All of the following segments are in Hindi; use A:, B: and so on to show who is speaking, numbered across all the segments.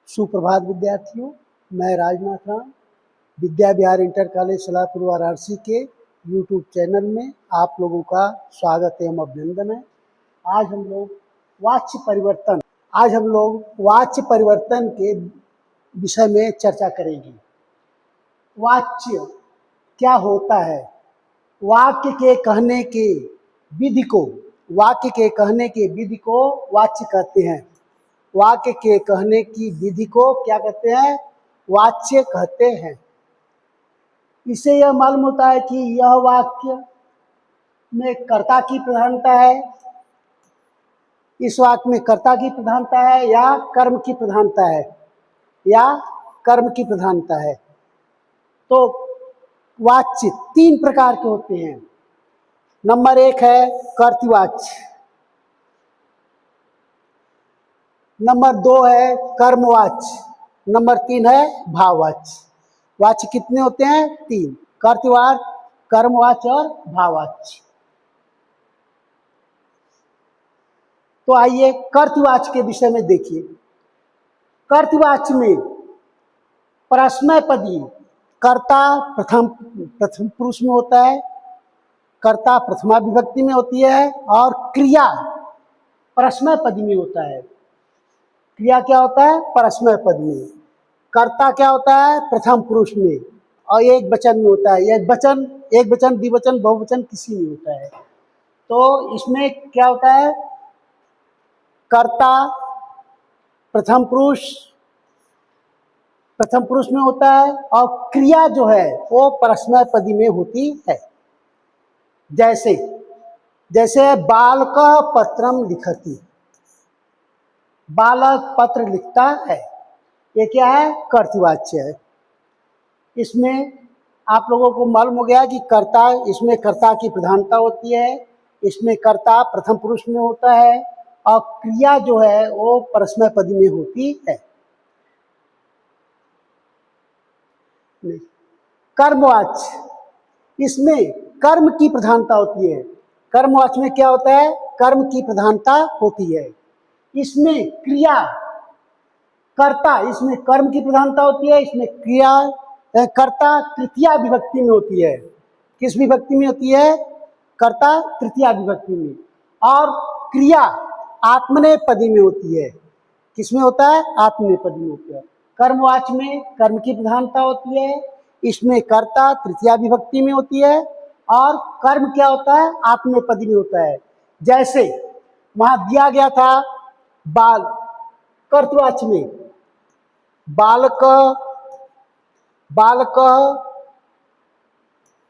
A: सुप्रभात विद्यार्थियों, मैं राजनाथ राम विद्या विहार इंटर कॉलेज सलाहपुर वाराणसी के यूट्यूब चैनल में आप लोगों का स्वागत एवं अभिनंदन है। आज हम लोग वाच्य परिवर्तन के विषय में चर्चा करेंगे। वाच्य क्या होता है? वाक्य के कहने के विधि को वाच्य कहते हैं। वाक्य के कहने की विधि को क्या कहते हैं? वाच्य कहते हैं। इससे यह मालूम होता है कि यह वाक्य में कर्ता की प्रधानता है, इस वाक्य में कर्ता की प्रधानता है या कर्म की प्रधानता है। तो वाच्य तीन प्रकार के होते हैं। नंबर 1 है कर्तृवाच्य, नंबर 2 है कर्मवाच्य, नंबर 3 है भाववाच्य। वाच्य कितने होते हैं? 3, कर्तृवाच्य, कर्मवाच्य और भाववाच्य। तो आइए कर्तृवाच्य के विषय में देखिए। कर्तृवाच्य में परस्मैपदी कर्ता प्रथम पुरुष में होता है, कर्ता प्रथमा विभक्ति में होती है और क्रिया परस्मैपदी में होता है। क्रिया क्या होता है? परस्मैपद में। कर्ता क्या होता है? प्रथम पुरुष में और एक वचन में होता है। एक वचन, द्विवचन, बहुवचन किसी में होता है। तो इसमें क्या होता है? कर्ता प्रथम पुरुष में होता है और क्रिया जो है वो परस्मैपदी में होती है। जैसे बालकः पत्रम लिखति, बालक पत्र लिखता है, ये क्या है? कर्तृवाच्य है। इसमें आप लोगों को मालूम हो गया कि इसमें कर्ता की प्रधानता होती है, इसमें कर्ता प्रथम पुरुष में होता है और क्रिया जो है वो परस्मैपदी में होती है। कर्मवाच्य, इसमें कर्म की प्रधानता होती है। कर्मवाच्य में क्या होता है? कर्म की प्रधानता होती है। इसमें क्रिया कर्ता, इसमें कर्म की प्रधानता होती है, इसमें क्रिया कर्ता तृतीया विभक्ति में होती है। किस विभक्ति में होती है? कर्ता तृतीया विभक्ति में। और क्रिया आत्मनेपदी में होती है। किसमें होता है? आत्मनेपदी में होता है। कर्मवाच्य में कर्म की प्रधानता होती है, इसमें कर्ता तृतीया विभक्ति में होती है और कर्म क्या होता है? आत्मनेपदी में होता है। जैसे वहां दिया गया था बाल, कर्तृवाच्य में बालकः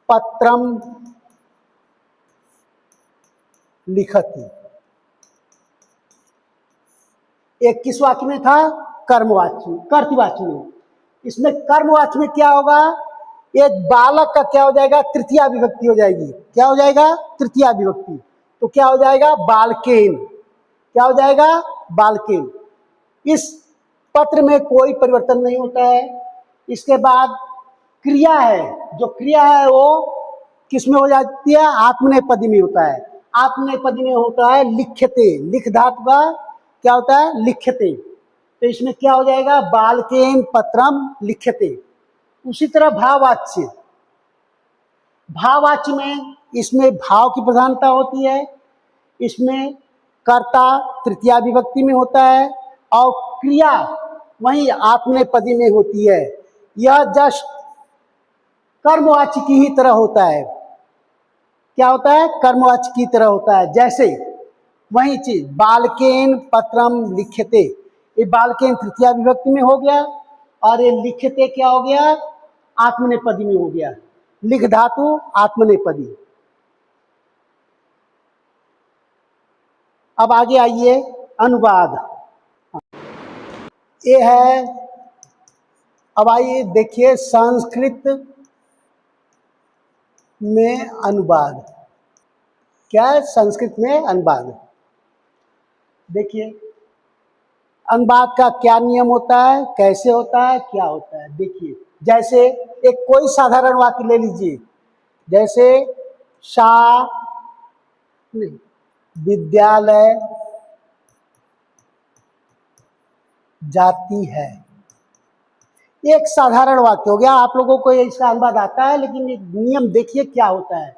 A: पत्रम लिखति। एक किस वाक्य में था? कर्तृवाच्य में। इसमें कर्मवाच्य में क्या होगा? एक बालक का क्या हो जाएगा? तृतीया विभक्ति हो जाएगी। क्या हो जाएगा? तृतीया विभक्ति। तो क्या हो जाएगा? बालकेन। क्या हो जाएगा? बालकेन। इस पत्र में कोई परिवर्तन नहीं होता है। इसके बाद क्रिया है, जो क्रिया है वो किस में हो जाती है? आत्मनेपदी में होता है। आत्मनेपदी में होता है लिख्यते, लिख धातु का क्या होता है? लिख्यते। तो इसमें क्या हो जाएगा? बालकेन पत्रम लिख्यते। उसी तरह भाववाच्य में इसमें भाव की प्रधानता होती है, इसमें कर्ता तृतीया विभक्ति में होता है और क्रिया वही आत्मनेपदी में होती है। यह जस्ट कर्मवाच्य की ही तरह होता है। क्या होता है? कर्मवाच्य की तरह होता है। जैसे वही चीज बालकेन पत्रम लिख्यते, ये बालकेन तृतीया विभक्ति में हो गया और ये लिख्यते क्या हो गया? आत्मनेपदी में हो गया। लिख धातु आत्मनेपदी। अब आगे आइए अनुवाद। ये है, अब आइए देखिए संस्कृत में अनुवाद। क्या है? संस्कृत में अनुवाद। देखिए अनुवाद का क्या नियम होता है, कैसे होता है, क्या होता है। देखिए जैसे एक कोई साधारण वाक्य ले लीजिए, जैसे विद्यालय जाती है, एक साधारण वाक्य हो गया, आप लोगों को इसका अनुवाद आता है, लेकिन एक नियम देखिए क्या होता है।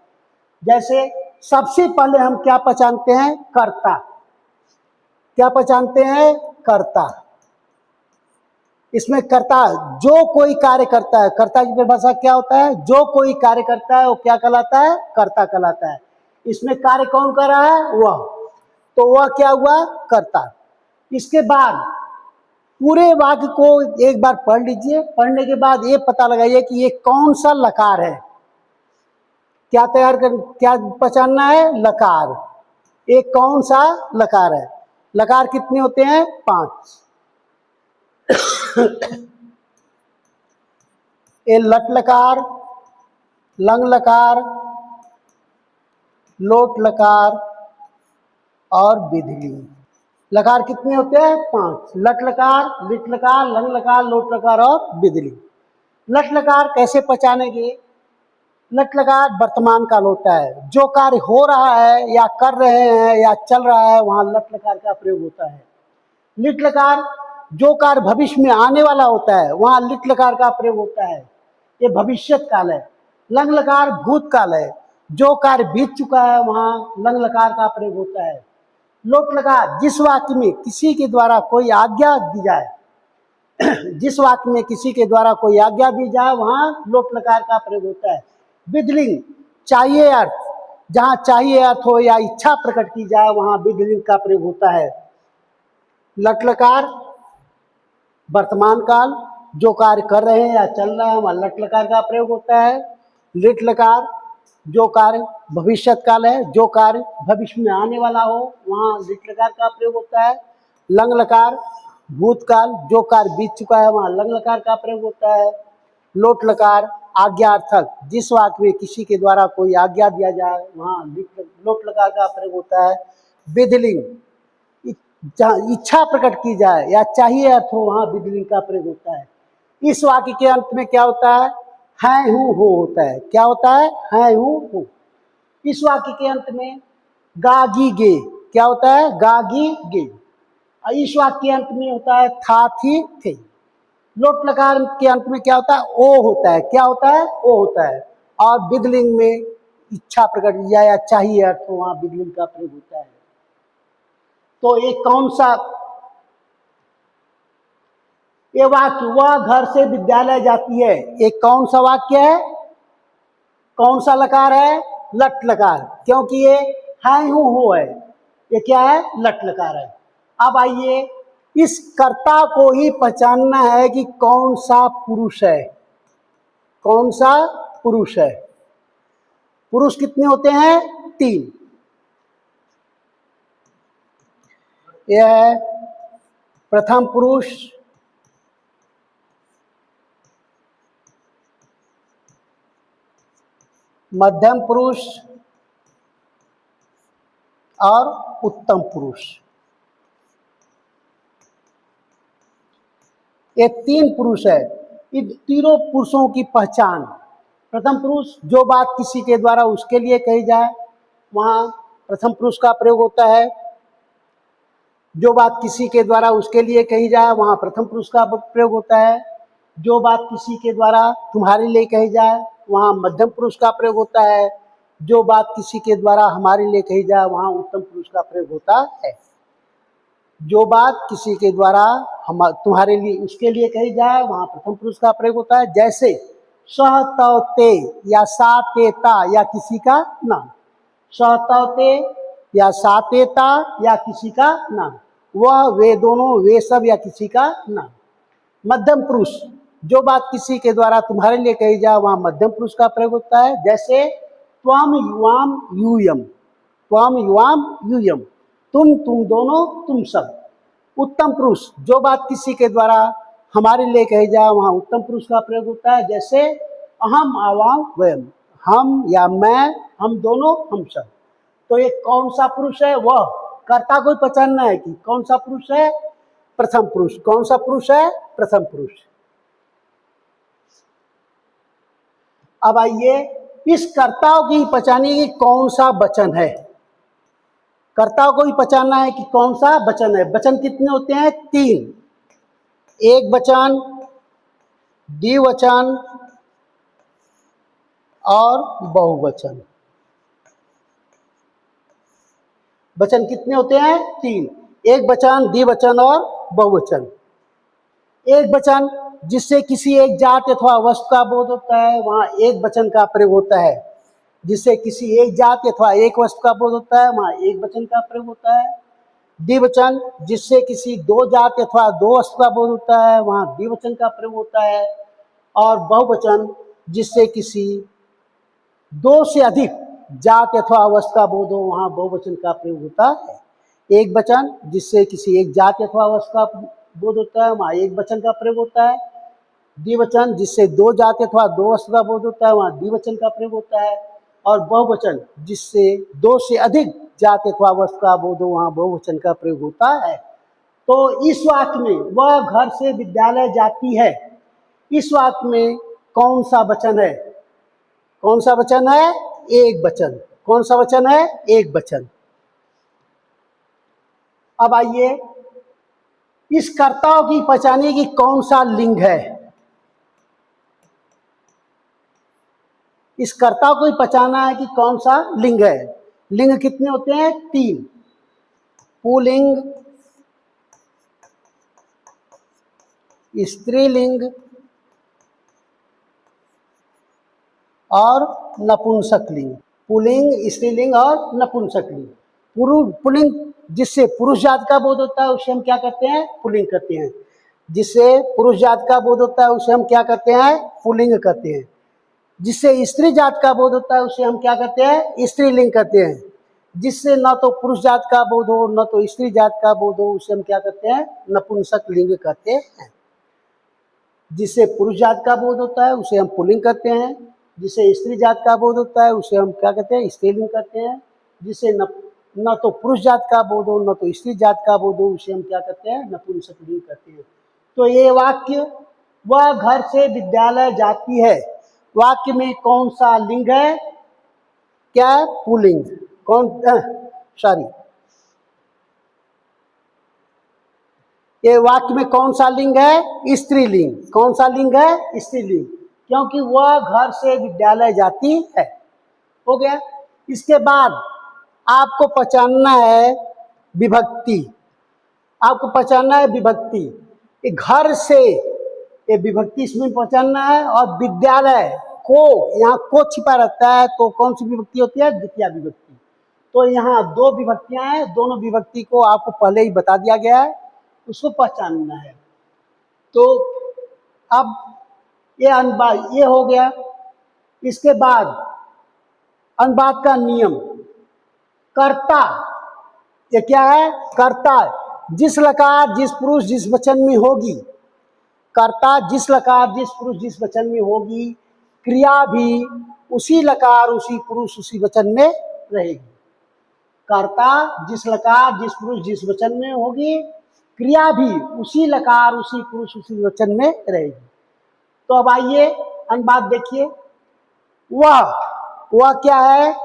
A: जैसे सबसे पहले हम क्या पहचानते हैं? कर्ता। क्या पहचानते हैं? कर्ता। इसमें कर्ता जो कोई कार्य करता है, कर्ता की परिभाषा क्या होता है? जो कोई कार्य करता है वो क्या कहलाता है? कर्ता कहलाता है। इसमें कार्य कौन कर रहा है? वह। तो वह क्या हुआ? कर्ता। इसके बाद पूरे वाक्य को एक बार पढ़ लीजिए। पढ़ने के बाद ये पता लगाइए कि ये कौन सा लकार है। क्या क्या पहचानना है? लकार। ये कौन सा लकार है? लकार कितने होते हैं? 5। ये लट लकार, लंग लकार, लोट लकार और विधिलिंग। लकार कितने होते हैं? 5। लट लकार, लिट लकार, लंग लकार, लोट लकार और विधिलिंग। लट लकार कैसे पहचानेंगे? लट लकार वर्तमान काल होता है। जो कार्य हो रहा है या कर रहे हैं या चल रहा है, वहां लट लकार का प्रयोग होता है। लिट लकार जो कार्य भविष्य में आने वाला होता है, वहां लिट लकार का प्रयोग होता है। ये भविष्यत काल है। लंग लकार भूतकाल है। जो कार्य बीत चुका है, वहां लंग लकार का प्रयोग होता है। लोट लकार जिस वाक्य में किसी के द्वारा कोई आज्ञा दी जाए, जिस वाक्य में किसी के द्वारा कोई आज्ञा दी जाए, वहां लोट लकार का प्रयोग होता है। विधिलिंग चाहिए अर्थ, जहां चाहिए अर्थ हो या इच्छा प्रकट की जाए, वहां विधिलिंग का प्रयोग होता है। लट लकार वर्तमान काल, जो कार्य कर रहे हैं या चल रहा है, वहां लट लकार का प्रयोग होता है। लिट लकार जो कार्य भविष्यत काल है, जो कार्य भविष्य में आने वाला हो, वहां लिट लकार का प्रयोग होता है। लंग लकार भूतकाल, जो कार्य बीत चुका है, वहां लंग लकार का प्रयोग होता है। लोट लकार आज्ञार्थक, जिस वाक्य में किसी के द्वारा कोई आज्ञा दिया जाए, वहां लोट लकार का प्रयोग होता है। विधिलिंग जहाँ इच्छा प्रकट की जाए या चाहिए अर्थ हो, वहां विधिलिंग का प्रयोग होता है। इस वाक्य के अंत में क्या होता है? है हूं हो होता है। क्या होता है? है हूं हो। इस वाक्य के अंत में गागी गे क्या होता है? गागी गे। इस वाक्य के अंत में होता है था थी थे। लोट लकार के अंत में क्या होता है? ओ होता है। क्या होता है? ओ होता है। और विधिलिंग में इच्छा प्रकट की जाए या चाहिए अर्थ हो, वहां विधिलिंग का प्रयोग होता है। तो ये कौन सा? ये वाक्य वह घर से विद्यालय जाती है, ये कौन सा वाक्य है? कौन सा लकार है? लट लकार। क्योंकि ये है हूं हो है, ये क्या है? लट लकार है। अब आइए, इस कर्ता को ही पहचानना है कि कौन सा पुरुष है। कौन सा पुरुष है? पुरुष कितने होते हैं? 3। यह है प्रथम पुरुष, मध्यम पुरुष और उत्तम पुरुष। ये 3 पुरुष है। इन तीनों पुरुषों की पहचान, प्रथम पुरुष जो बात किसी के द्वारा उसके लिए कही जाए, वहां प्रथम पुरुष का प्रयोग होता है। जो बात किसी के द्वारा उसके लिए कही जाए, वहां प्रथम पुरुष का प्रयोग होता है। जो बात किसी के द्वारा तुम्हारे लिए कही जाए, वहां मध्यम पुरुष का प्रयोग होता है। जो बात किसी के द्वारा हमारे लिए कही जाए, वहां उत्तम पुरुष का प्रयोग होता है। जो बात किसी के द्वारा हम तुम्हारे लिए उसके लिए कही जाए, वहां प्रथम पुरुष का प्रयोग होता है। जैसे सह तव ते या सा ते ता या किसी का नाम। सह तव ते या सा ते ता या किसी का नाम, वह वे दोनों वे सब या किसी का नाम। मध्यम पुरुष जो बात किसी के द्वारा तुम्हारे लिए कही जाए, वहां मध्यम पुरुष का प्रयोग होता है। जैसे त्वम युवाम यूयम, त्वम युवाम यूयम, तुम दोनों, तुम सब। उत्तम पुरुष जो बात किसी के द्वारा हमारे लिए कही जाए, वहां उत्तम पुरुष का प्रयोग होता है। जैसे अहम आवाम वयम, हम या मैं, हम दोनों, हम सब। तो ये कौन सा पुरुष है? वह कर्ता को पहचानना है कि कौन सा पुरुष है? प्रथम पुरुष। कौन सा पुरुष है? प्रथम पुरुष। अब आइए, इस कर्ताओं की पहचानिए कि कौन सा वचन है। कर्ताओं को ही पहचानना है कि कौन सा वचन है। वचन कितने होते हैं? 3। एक वचन, द्विवचन और बहुवचन। वचन कितने होते हैं? 3। एक वचन, द्विवचन और बहुवचन। एक वचन जिससे किसी एक जाति अथवा वस्तु का बोध होता है, वहां एक वचन का प्रयोग होता है। जिससे किसी एक जाति अथवा एक वस्तु का बोध होता है, वहां एक वचन का प्रयोग होता है। द्विवचन जिससे किसी दो जाति अथवा दो वस्तु का बोध होता है, वहां द्विवचन का प्रयोग होता है। और बहुवचन जिससे किसी दो से अधिक जाति अथवा वस्तु का बोध हो, वहां बहुवचन का प्रयोग होता है। एक वचन जिससे किसी एक जाति अथवा वस्तु का बोध होता है, वहां एक वचन का प्रयोग होता है। द्विवचन जिससे दो जाति अथवा दो वस्तु का बोध होता है, वहां द्विवचन का प्रयोग होता है। और बहुवचन जिससे दो से अधिक जाति अथवा वस्तु का बोध हो, वहां बहुवचन का प्रयोग होता है। तो इस वाक्य में वह घर से विद्यालय जाती है, इस वाक्य में कौन सा वचन है? कौन सा वचन है? एक वचन। कौन सा वचन है? एक वचन। अब आइए इस कर्ताओं की पहचानिए कि कौन सा लिंग है। इस कर्ता को ही पहचाना है कि कौन सा लिंग है। लिंग कितने होते हैं? 3। पुल्लिंग, स्त्रीलिंग और नपुंसकलिंग। पुल्लिंग, स्त्रीलिंग और नपुंसकलिंग। पुल्लिंग जिससे पुरुष जाति का बोध होता है, उसे हम क्या कहते हैं? पुल्लिंग कहते हैं। जिससे पुरुष जाति का बोध होता है, उसे हम क्या कहते हैं? पुल्लिंग कहते हैं। जिससे स्त्री जाति का बोध होता है, उसे हम क्या कहते हैं? स्त्रीलिंग कहते हैं। जिससे न तो पुरुष जाति का बोध हो, न तो स्त्री जाति का बोध हो, उसे हम क्या कहते हैं? नपुंसकलिंग कहते हैं। जिससे पुरुष जाति का बोध होता है, उसे हम पुल्लिंग कहते हैं। जिसे स्त्री जाति का बोध होता है, उसे हम क्या कहते हैं? स्त्रीलिंग कहते हैं। जिसे न तो पुरुष जाति का बोध हो, न तो स्त्री जाति का बोध हो, उसे हम क्या कहते हैं? नपुंसकलिंग कहते हैं। तो ये वाक्य वह घर से विद्यालय जाती है, वाक्य में कौन सा लिंग है? क्या? पुल्लिंग। ये वाक्य में कौन सा लिंग है? स्त्रीलिंग। कौन सा लिंग है? स्त्रीलिंग, क्योंकि वह घर से विद्यालय जाती है। हो गया। इसके बाद आपको पहचानना है विभक्ति। आपको पहचानना है विभक्ति। ये घर से, ये विभक्ति इसमें पहचानना है। और विद्यालय को, यहाँ को छिपा रहता है, तो कौन सी विभक्ति होती है? द्वितीय विभक्ति। तो यहाँ दो विभक्तियां हैं, दोनों विभक्ति को आपको पहले ही बता दिया गया है, उसको पहचानना है। तो अब ये अनुवाद ये हो गया। इसके बाद अनुवाद का नियम। कर्ता, ये क्या है? कर्ता जिस लकार जिस पुरुष जिस वचन में होगी, कर्ता जिस लकार जिस पुरुष जिस वचन में होगी, क्रिया भी उसी लकार उसी पुरुष उसी वचन में रहेगी। कर्ता जिस लकार जिस पुरुष जिस वचन में होगी, क्रिया भी उसी लकार उसी पुरुष उसी वचन में रहेगी। तो अब आइए अनुवाद देखिए। वह क्या है?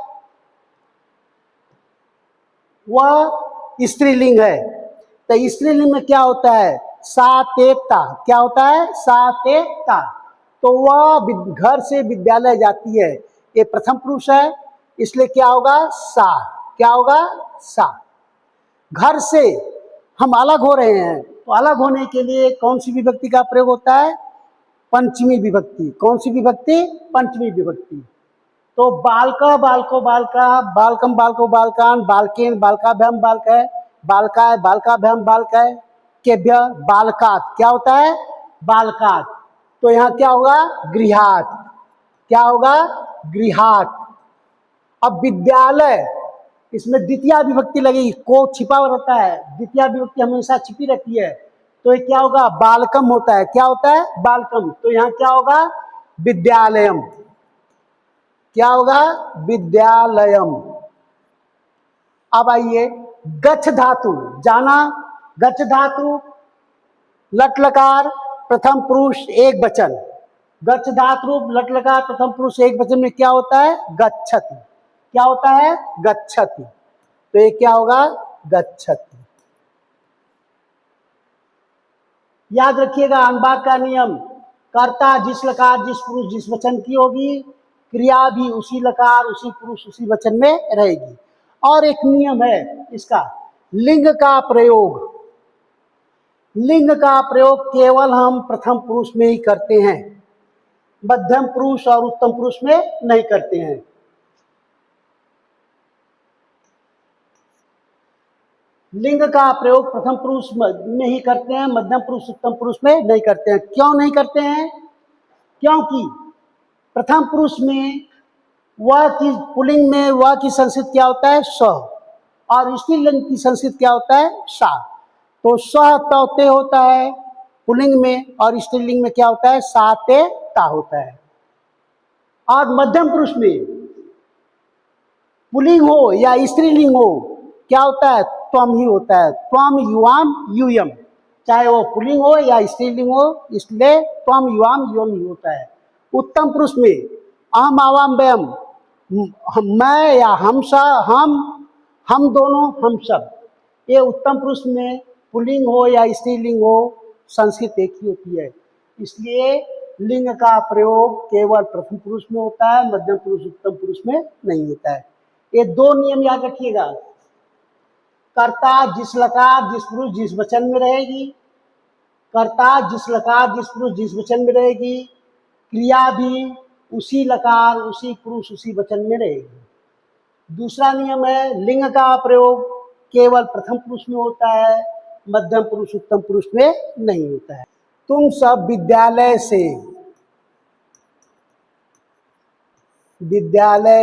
A: वह स्त्रीलिंग है। तो स्त्रीलिंग में क्या होता है? सातेता। क्या होता है? सातेता। तो वह घर से विद्यालय जाती है, ये प्रथम पुरुष है, इसलिए क्या होगा? सा। क्या होगा? सा। घर से हम अलग हो रहे हैं, तो अलग होने के लिए कौन सी विभक्ति का प्रयोग होता है? पंचमी विभक्ति। कौन सी विभक्ति? पंचमी विभक्ति। तो बालका बालको बालका, बालकम बालको बालकान, बालकेन बालकाभ्याम बालकः, बालकाय बालकाभ्याम बालकः, केभ्य बालकात्। क्या होता है? बालकात्। तो यहाँ क्या होगा? गृहात्। क्या होगा? गृहात्। अब विद्यालय, इसमें द्वितीय विभक्ति लगेगी, को छिपा रहता है, द्वितीय विभक्ति हमेशा छिपी रहती है। तो ये क्या होगा? बालकम होता है। क्या होता है? बालकम। तो यहाँ क्या होगा? विद्यालयम। क्या होगा? विद्यालयम। अब आइए गच्छ धातु। जाना, गच्छ धातु लट लकार प्रथम पुरुष एक वचन। गच्छ धातु लट लकार प्रथम पुरुष एक वचन में क्या होता है? गच्छति। क्या होता है? गच्छति। तो ये क्या होगा? गच्छति। याद रखिएगा अनुवाद का नियम। कर्ता जिस लकार जिस पुरुष जिस वचन की होगी, क्रिया भी उसी लकार उसी पुरुष उसी वचन में रहेगी। और एक नियम है इसका, लिंग का प्रयोग। लिंग का प्रयोग केवल हम प्रथम पुरुष में ही करते हैं, मध्यम पुरुष और उत्तम पुरुष में नहीं करते हैं। लिंग का प्रयोग प्रथम पुरुष में ही करते हैं, मध्यम पुरुष उत्तम पुरुष में नहीं करते हैं। क्यों नहीं करते हैं? क्योंकि प्रथम पुरुष में वह की पुल्लिंग में वह की संस्कृत क्या होता है? स, और स्त्रीलिंग की संस्कृत क्या होता है? सा। तो स तौते होता है पुल्लिंग में, और स्त्रीलिंग में क्या होता है? सा ते ता होता है। और मध्यम पुरुष में पुल्लिंग हो या स्त्रीलिंग हो, क्या होता है? त्वम ही होता है। त्वम युवाम यूयम, चाहे वो पुल्लिंग हो या स्त्रीलिंग हो, इसलिए त्वम युवाम यूयम ही होता है। उत्तम पुरुष में अहम आवाम वयम, मैं या हम हम दोनों, हम सब, ये उत्तम पुरुष में पुल्लिंग हो या स्त्रीलिंग हो, संस्कृत एक ही होती है। इसलिए लिंग का प्रयोग केवल प्रथम पुरुष में होता है, मध्यम पुरुष उत्तम पुरुष में नहीं होता है। ये दो नियम याद रखिएगा। कर्ता जिस लकार जिस पुरुष जिस वचन में रहेगी, कर्ता जिस लकार जिस पुरुष जिस वचन में रहेगी, क्रिया भी उसी लकार उसी पुरुष उसी वचन में रहेगी। दूसरा नियम है, लिंग का प्रयोग केवल प्रथम पुरुष में होता है, मध्यम पुरुष उत्तम पुरुष में नहीं होता है। तुम सब विद्यालय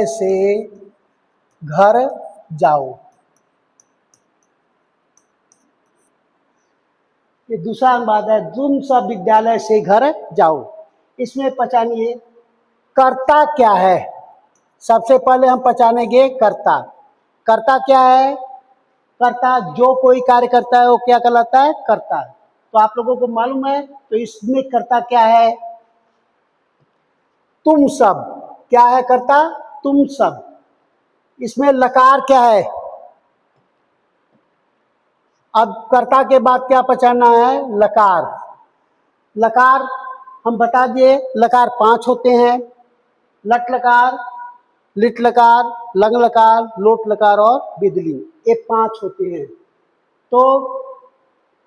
A: से घर जाओ। ये दूसरा अनुवाद है, तुम सब विद्यालय से घर जाओ। इसमें पहचानिए कर्ता क्या है। सबसे पहले हम पहचानेंगे कर्ता। कर्ता क्या है? कर्ता जो कोई कार्य करता है वो क्या कहलाता है? कर्ता। तो आप लोगों को मालूम है, तो इसमें कर्ता क्या है? तुम सब। क्या है कर्ता? तुम सब। इसमें लकार क्या है? अब कर्ता के बाद क्या पहचानना है? लकार। लकार हम बता दिए, लकार 5 होते हैं, लट लकार, लिट लकार, लंग लकार, लोट लकार और बिदली, ये 5 होते हैं। तो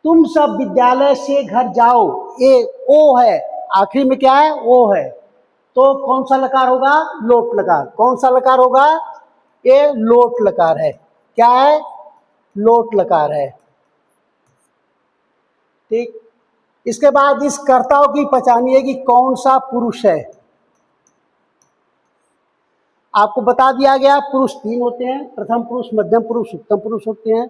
A: तुम सब विद्यालय से घर जाओ, ये ओ है, आखिरी में क्या है? ओ है। तो कौन सा लकार होगा? लोट लकार। कौन सा लकार होगा? ये लोट लकार है। क्या है? लोट लकार है। ठीक। इसके बाद इस कर्ताओं की पहचानिए कि कौन सा पुरुष है। आपको बता दिया गया पुरुष 3 होते हैं, प्रथम पुरुष, मध्यम पुरुष, उत्तम पुरुष होते हैं।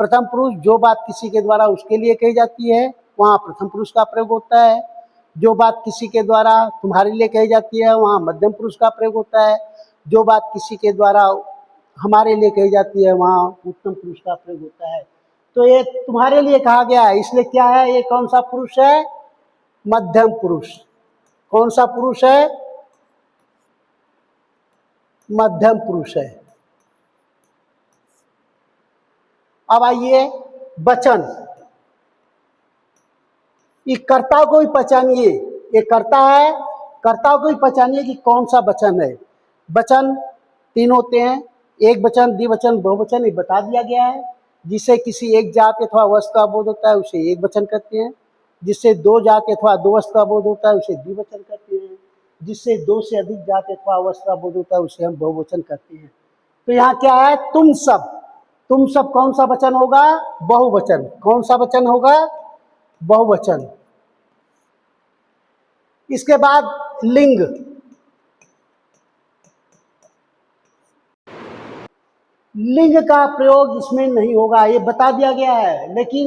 A: प्रथम पुरुष जो बात किसी के द्वारा उसके लिए कही जाती है, वहाँ प्रथम पुरुष का प्रयोग होता है। जो बात किसी के द्वारा तुम्हारे लिए कही जाती है, वहाँ मध्यम पुरुष का प्रयोग होता है। जो बात किसी के द्वारा हमारे लिए कही जाती है, वहाँ उत्तम पुरुष का प्रयोग होता है। तो ये तुम्हारे लिए कहा गया है, इसलिए क्या है? ये कौन सा पुरुष है? मध्यम पुरुष। कौन सा पुरुष है? मध्यम पुरुष है। अब आइए वचन। ये कर्ता को ही पहचानिए, ये कर्ता है, कर्ता को ही पहचानिए कि कौन सा वचन है। वचन 3 होते हैं, एक वचन, द्विवचन, बहुवचन, ये बता दिया गया है। जिससे किसी एक जाति अथवा वस्तु का बोध होता है उसे एक वचन कहते हैं। जिससे 2 जाति अथवा 2 वस्तु का बोध होता है उसे द्विवचन कहते हैं। जिससे 2 से अधिक जाति अथवा वस्तु का बोध होता है उसे हम बहुवचन कहते हैं। तो यहाँ क्या है? तुम सब। तुम सब कौन सा वचन होगा? बहुवचन। कौन सा वचन होगा? बहुवचन। इसके बाद लिंग। लिंग का प्रयोग इसमें नहीं होगा, ये बता दिया गया है। लेकिन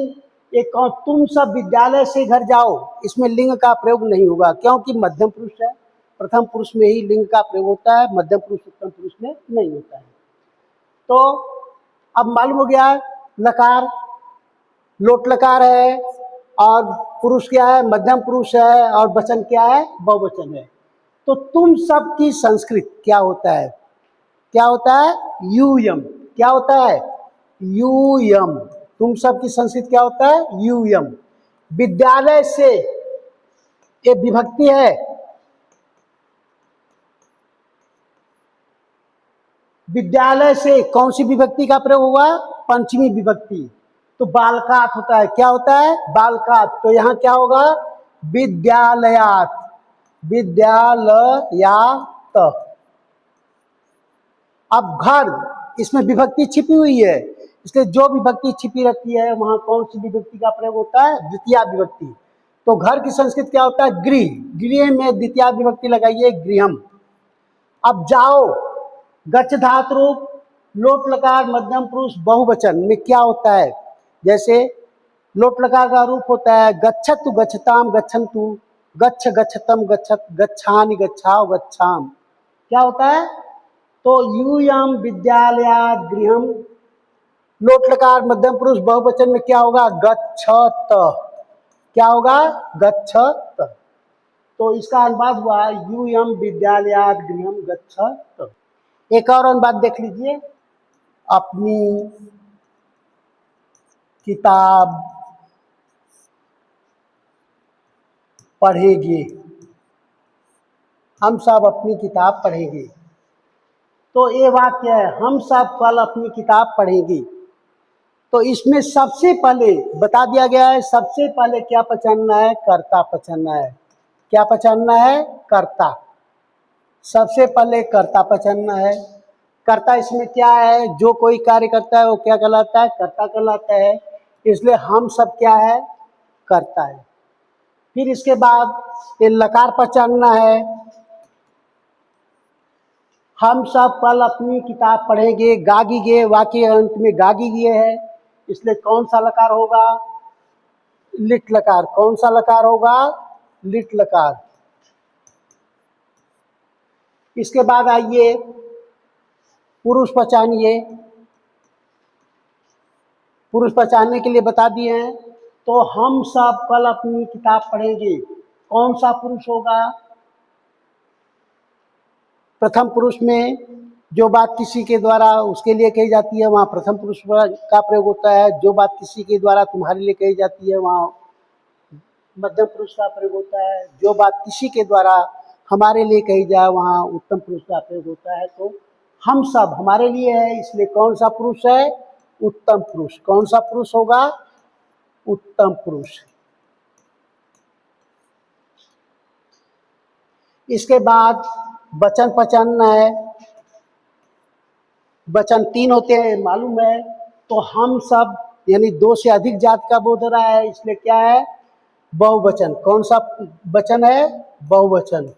A: एक तुम सब विद्यालय से घर जाओ, इसमें लिंग का प्रयोग नहीं होगा, क्योंकि मध्यम पुरुष है। प्रथम पुरुष में ही लिंग का प्रयोग होता है, मध्यम पुरुष उत्तम पुरुष में नहीं होता है। तो अब मालूम हो गया, लकार लोट लकार है, और पुरुष क्या है? मध्यम पुरुष है, और वचन क्या है? बहुवचन है। तो तुम सब की संस्कृत क्या होता है? क्या होता है? यूयम। क्या होता है? यूयम। तुम सब की संस्कृत क्या होता है? यूयम। विद्यालय से ये विभक्ति है। विद्यालय से कौन सी विभक्ति का प्रयोग हुआ? पंचमी विभक्ति। तो बालकात होता है, क्या होता है? बालकात। तो यहाँ क्या होगा? विद्यालयात, विद्यालयात। अब घर, इसमें विभक्ति छिपी हुई है, इसलिए जो विभक्ति छिपी रहती है वहां कौन सी विभक्ति का प्रयोग होता है? द्वितीया विभक्ति। तो घर की संस्कृत क्या होता है? गृह। गृह में द्वितीया विभक्ति लगाइए, गृहम। अब जाओ, गच्छ धातु रूप, लोट लकार मध्यम पुरुष बहुवचन में क्या होता है? जैसे लोट लकार का रूप होता है गच्छतु गच्छताम गच्छन्तु, गच्छ गच्छतम गच्छत, गच्छामि गच्छाओ गच्छाम। क्या होता है? तो यूयम विद्यालयात् गृहम। लोट लकार मध्यम पुरुष बहुवचन में क्या होगा? गच्छत। क्या होगा? गच्छत। तो इसका अनुवाद हुआ यूयम विद्यालयात् गृहम गच्छत। एक और अनुवाद देख लीजिए, अपनी किताब पढ़ेंगे, हम सब अपनी किताब पढ़ेंगे। तो ये वाक्य है, हम सब कल अपनी किताब पढ़ेंगे। तो इसमें सबसे पहले बता दिया गया है, सबसे पहले क्या पहचानना है? कर्ता पहचानना है। क्या पहचानना है? कर्ता। सबसे पहले कर्ता पहचानना है। कर्ता इसमें क्या है? जो कोई कार्य करता है वो क्या कहलाता है? कर्ता कहलाता है। इसलिए हम सब क्या है? कर्ता है। फिर इसके बाद ये लकार पहचानना है। हम सब कल अपनी किताब पढ़ेंगे, गागीगे, वाक्य अंत में गागीगे है, इसलिए कौन सा लकार होगा? लिट लकार। कौन सा लकार होगा? लिट लकार। इसके बाद आइए पुरुष पहचानिए। पुरुष पहचानने के लिए बता दिए हैं। तो हम सब कल अपनी किताब पढ़ेंगे, कौन सा पुरुष होगा? प्रथम पुरुष में जो बात किसी के द्वारा उसके लिए कही जाती है वहाँ प्रथम पुरुष का प्रयोग होता है। जो बात किसी के द्वारा तुम्हारे लिए कही जाती है वहाँ मध्यम पुरुष का प्रयोग होता है। जो बात किसी के द्वारा हमारे लिए कही जाए वहाँ उत्तम पुरुष का प्रयोग होता है। तो हम सब हमारे लिए है, इसलिए कौन सा पुरुष है? उत्तम पुरुष। कौन सा पुरुष होगा? उत्तम पुरुष। इसके बाद वचन पहचानना है। वचन 3 होते हैं मालूम है। तो हम सब यानी 2 से अधिक जात का बोध हो रहा है, इसलिए क्या है? बहुवचन। कौन सा वचन है? बहुवचन।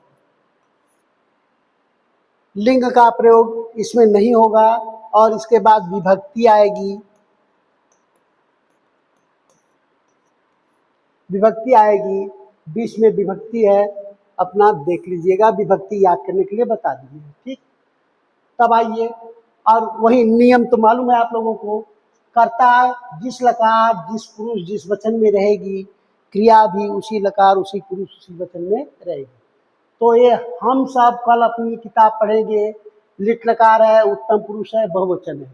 A: लिंग का प्रयोग इसमें नहीं होगा। और इसके बाद विभक्ति आएगी। विभक्ति आएगी, बीच में विभक्ति है, अपना देख लीजिएगा, विभक्ति याद करने के लिए बता दीजिए। ठीक, तब आइए। और वही नियम तो मालूम है आप लोगों को, कर्ता जिस लकार जिस पुरुष जिस वचन में रहेगी, क्रिया भी उसी लकार उसी पुरुष उसी वचन में रहेगी। तो ये हम सब कल अपनी किताब पढ़ेंगे, लिट लकार है, उत्तम पुरुष है, बहुवचन है।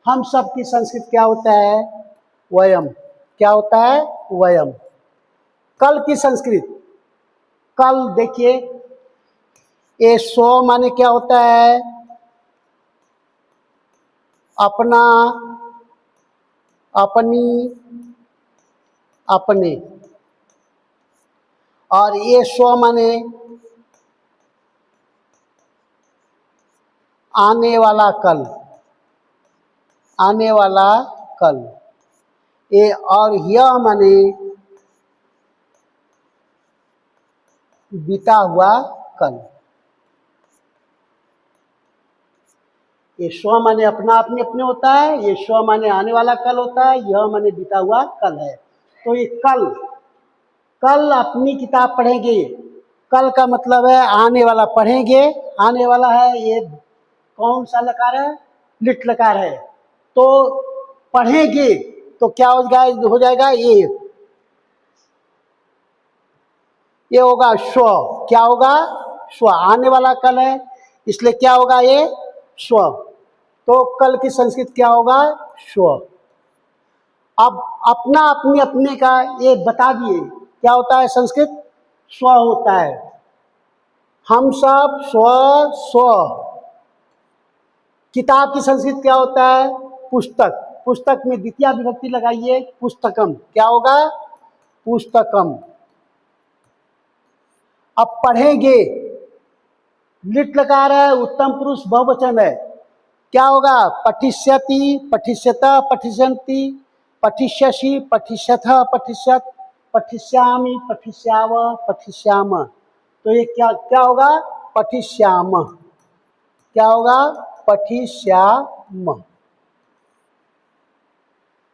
A: हम सब की संस्कृत क्या होता है? वयम। क्या होता है? वयम। कल की संस्कृत, कल देखिए, ये स्व माने क्या होता है? अपना, अपनी, अपने। और ये स्व माने आने वाला कल, आने वाला कल। ये और यह माने बीता हुआ कल। ये स्व माने अपना अपने अपने होता है, ये स्व माने आने वाला कल होता है, यह माने बीता हुआ कल है। तो ये कल, कल अपनी किताब पढ़ेंगे, कल का मतलब है आने वाला। पढ़ेंगे आने वाला है, ये कौन सा लकार है? लिट लकार है। तो पढ़ेंगे तो क्या हो जाएगा? ये होगा स्व। क्या होगा? स्व। आने वाला कल है, इसलिए क्या होगा? ये स्व। तो कल की संस्कृत क्या होगा? स्व। अब अपना अपने अपने का ये बता दिए क्या होता है संस्कृत? स्व होता है। हम सब स्व स्व। किताब की संस्कृत क्या होता है? पुस्तक। पुस्तक में द्वितीय विभक्ति लगाइए, पुस्तकम। क्या होगा? पुस्तकम। अब पढ़ेंगे, लिट लकार है, उत्तम पुरुष बहुवचन है। क्या होगा? पठिष्यति, पठिष्यत, पठिष्यन्ति, पठिष्यसि, पठिष्यथ, पठिष्यत, पठिष्यामि, पठिष्याव, पठिष्याम। तो ये क्या क्या होगा? पठिष्याम। क्या होगा? पठिष्याम।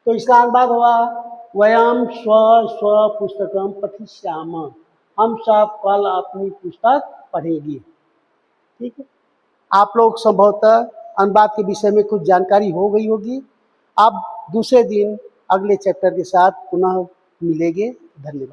A: तो इसका अनुवाद हुआ वयम स्व स्व पुस्तकम पठिष्याम। हम सब कल अपनी पुस्तक पढ़ेंगे। ठीक है, आप लोग संभवतः अनुवाद के विषय में कुछ जानकारी हो गई होगी। अब दूसरे दिन अगले चैप्टर के साथ पुनः मिलेंगे। धन्यवाद।